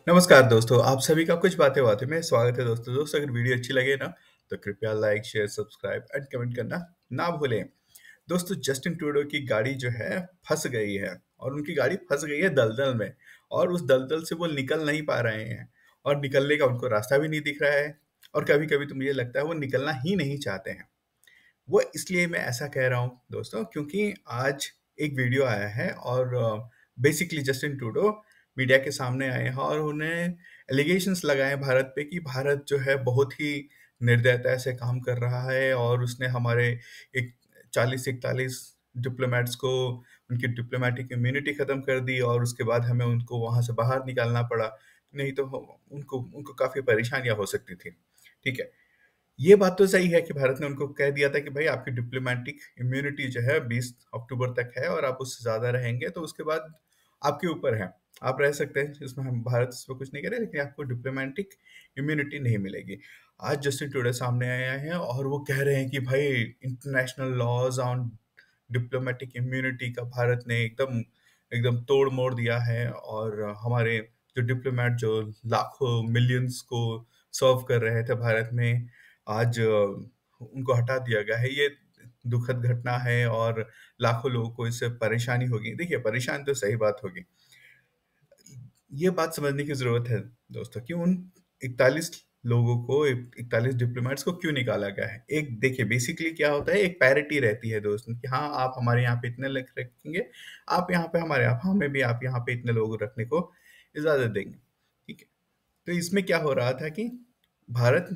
नमस्कार दोस्तों, आप सभी का कुछ बातें बातें में स्वागत है दोस्तों। अगर वीडियो अच्छी लगे ना तो कृपया like, share, subscribe and comment करना ना भूलें। दोस्तों, जस्टिन ट्रूडो की गाड़ी जो है फंस गई है और उनकी गाड़ी फंस गई है दलदल में और उस दलदल से वो निकल नहीं पा रहे हैं और निकलने का उनको रास्ता भी नहीं दिख रहा है और कभी-कभी तो मुझे लगता है वो निकलना ही नहीं चाहते हैं। वो इसलिए मैं ऐसा कह रहा हूँ दोस्तों क्योंकि आज एक वीडियो आया है और बेसिकली जस्टिन ट्रूडो मीडिया के सामने आए हैं और उन्हें एलिगेशंस लगाए हैं भारत पे कि भारत जो है बहुत ही निर्दयता से काम कर रहा है और उसने हमारे एक 40-41 डिप्लोमेट्स को उनकी डिप्लोमेटिक इम्यूनिटी खत्म कर दी और उसके बाद हमें उनको वहां से बाहर निकालना पड़ा। नहीं तो उनको उनको काफी परेशानियां हो सकती थी। ठीक है, ये बात तो सही है कि भारत ने उनको कह दिया था कि भाई आपकी डिप्लोमेटिक इम्यूनिटी जो है 20 अक्टूबर तक है और आप उससे ज़्यादा रहेंगे तो उसके बाद आपके ऊपर है। आप रह सकते हैं, इसमें हम भारत इस पे कुछ नहीं करें, लेकिन आपको डिप्लोमेटिक इम्यूनिटी नहीं मिलेगी। आज जस्टिन ट्रूडो सामने आए हैं और वो कह रहे हैं कि भाई international laws on diplomatic immunity का भारत ने एकदम एकदम तोड़ मोड़ दिया है और हमारे जो डिप्लोमेट जो लाखों मिलियंस को सर्व कर रहे थे भारत में, आज उनको हटा दिया गया है। ये दुखद घटना है और लाखों लोगों को इससे परेशानी होगी। देखिए, परेशान तो सही बात होगी। ये बात समझने की ज़रूरत है दोस्तों कि उन 41 लोगों को, 41 डिप्लोमेट्स को क्यों निकाला गया है। एक देखिए बेसिकली क्या होता है, एक पैरिटी रहती है दोस्तों कि हाँ, आप हमारे यहाँ पे इतने लोग रखेंगे, आप यहाँ पे हमारे यहाँ हमें भी आप यहाँ पे इतने लोग रखने को इजाज़त देंगे। ठीक है, तो इसमें क्या हो रहा था कि भारत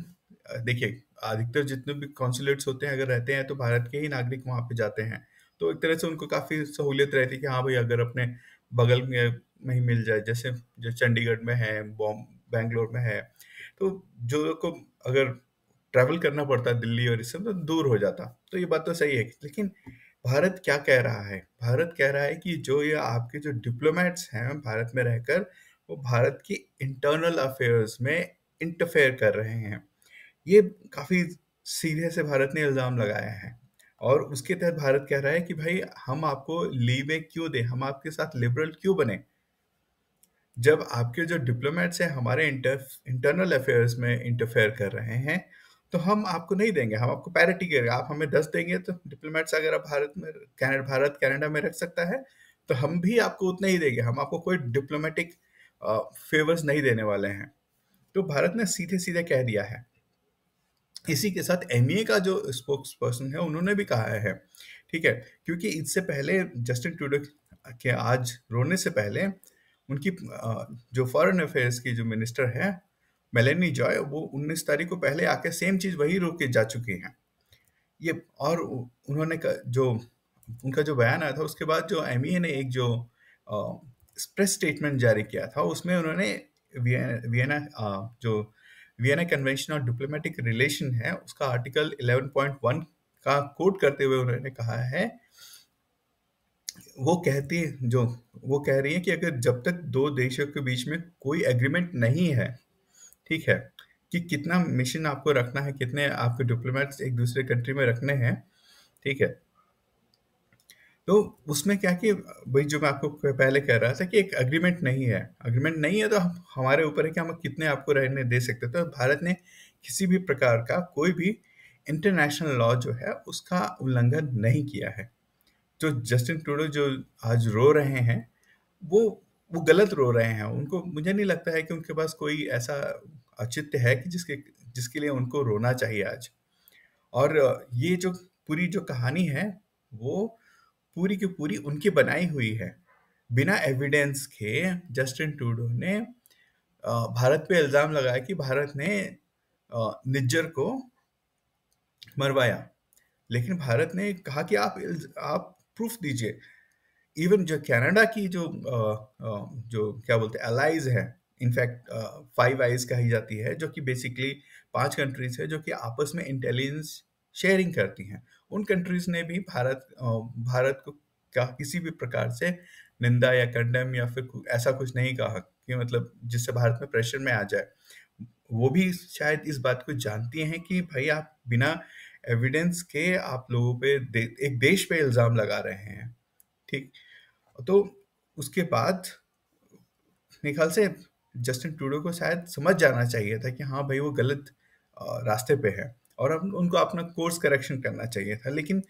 देखिए अधिकतर जितने भी कॉन्सुलेट्स होते हैं अगर रहते हैं तो भारत के ही नागरिक वहाँ पे जाते हैं। तो एक तरह से उनको काफ़ी सहूलियत रहती है कि हाँ भाई, अगर अपने बगल में ही मिल जाए, जैसे जो चंडीगढ़ में है, बैंगलोर में है, तो जो लोग को अगर ट्रैवल करना पड़ता दिल्ली और इससे तो दूर हो जाता। तो ये बात तो सही है, लेकिन भारत क्या कह रहा है? भारत कह रहा है कि जो ये आपके जो डिप्लोमेट्स हैं भारत में रहकर, वो भारत की इंटरनल अफेयर्स में इंटरफेयर कर रहे हैं। ये काफ़ी सीधे से भारत ने इल्ज़ाम लगाया है और उसके तहत भारत कह रहा है कि भाई हम आपको लीवे क्यों दें, हम आपके साथ लिबरल क्यों बने। जब आपके जो डिप्लोमेट्स हैं हमारे इंटरनल अफेयर्स में इंटरफेयर कर रहे हैं, तो हम आपको नहीं देंगे, हम आपको पैरिटी करेंगे। आप हमें 10 देंगे तो डिप्लोमेट्स अगर आप भारत कनाडा में रख सकता है, तो हम भी आपको उतना ही देंगे। हम आपको कोई डिप्लोमेटिक फेवर्स नहीं देने वाले हैं। तो भारत ने सीधे-सीधे कह दिया है। इसी के साथ एमईए का जो स्पोक्स पर्सन है उन्होंने भी कहा है। ठीक है, क्योंकि इससे पहले जस्टिन ट्रूडो के आज रोने से पहले उनकी जो फॉरेन अफेयर्स की जो मिनिस्टर है मेलेनी जॉय, वो 19 तारीख को पहले आके सेम चीज वही रोक के जा चुकी हैं। ये और उन्होंने जो उनका जो बयान आया था उसके बाद जो एमईए ने एक जो प्रेस स्टेटमेंट जारी किया था उसमें उन्होंने वियना जो Vienna convention on diplomatic relation है उसका आर्टिकल 11.1 का कोट करते हुए उन्होंने कहा है, वो कहती है जो वो कह रही है कि अगर जब तक दो देशों के बीच में कोई एग्रीमेंट नहीं है, ठीक है, कि कितना मिशन आपको रखना है, कितने आपके डिप्लोमेट्स एक दूसरे कंट्री में रखने हैं, ठीक है, तो उसमें क्या कि वही जो मैं आपको पहले कह रहा था कि एक एग्रीमेंट नहीं है तो हमारे ऊपर है कि हम कितने आपको रहने दे सकते हैं। तो भारत ने किसी भी प्रकार का कोई भी इंटरनेशनल लॉ जो है उसका उल्लंघन नहीं किया है। जो जस्टिन ट्रूडो जो आज रो रहे हैं, वो वो गलत रो रहे हैं। उनको मुझे नहीं लगता है कि उनके पास कोई ऐसा औचित्य है कि जिसके जिसके लिए उनको रोना चाहिए आज। और ये जो पूरी जो कहानी है वो पूरी की पूरी उनकी बनाई हुई है। बिना एविडेंस के जस्टिन ट्रूडो ने भारत पे इल्जाम लगाया कि भारत ने निज्जर को मरवाया। लेकिन भारत ने कहा कि आप प्रूफ दीजिए। इवन जो कनाडा की जो क्या बोलते हैं अलाइज है, इनफैक्ट फाइव आइज कही जाती है, जो कि बेसिकली 5 कंट्रीज है जो कि आपस में इंटेलिजेंस शेयरिंग करती हैं। उन कंट्रीज ने भी भारत को का किसी भी प्रकार से निंदा या कंडेम या फिर ऐसा कुछ नहीं कहा कि मतलब जिससे भारत में प्रेशर में आ जाए। वो भी शायद इस बात को जानती हैं कि भाई आप बिना एविडेंस के आप लोगों पे एक देश पे इल्जाम लगा रहे हैं। ठीक, तो उसके बाद मेरे ख्याल से जस्टिन ट्रूडो को शायद समझ जाना चाहिए था कि हाँ भाई वो गलत रास्ते पे है, और अब उनको अपना कोर्स करेक्शन करना चाहिए था। लेकिन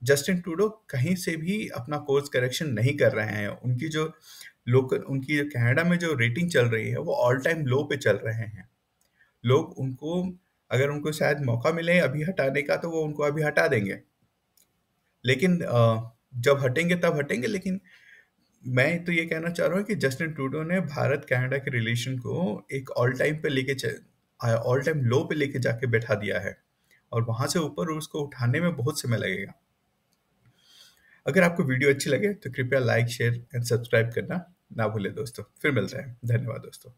जस्टिन ट्रूडो कहीं से भी अपना कोर्स करेक्शन नहीं कर रहे हैं। उनकी जो कनाडा में जो रेटिंग चल रही है वो ऑल टाइम लो पे चल रहे हैं। लोग उनको, अगर उनको शायद मौका मिले अभी हटाने का तो वो उनको अभी हटा देंगे, लेकिन जब हटेंगे तब हटेंगे। लेकिन मैं तो ये कहना चाह रहा हूँ कि जस्टिन ट्रूडो ने भारत कनाडा के रिलेशन को एक ऑल टाइम लो पे लेके जाके बैठा दिया है, और वहां से ऊपर उसको उठाने में बहुत समय लगेगा। अगर आपको वीडियो अच्छी लगे तो कृपया लाइक, शेयर एंड सब्सक्राइब करना ना भूलें दोस्तों। फिर मिलते हैं। धन्यवाद दोस्तों।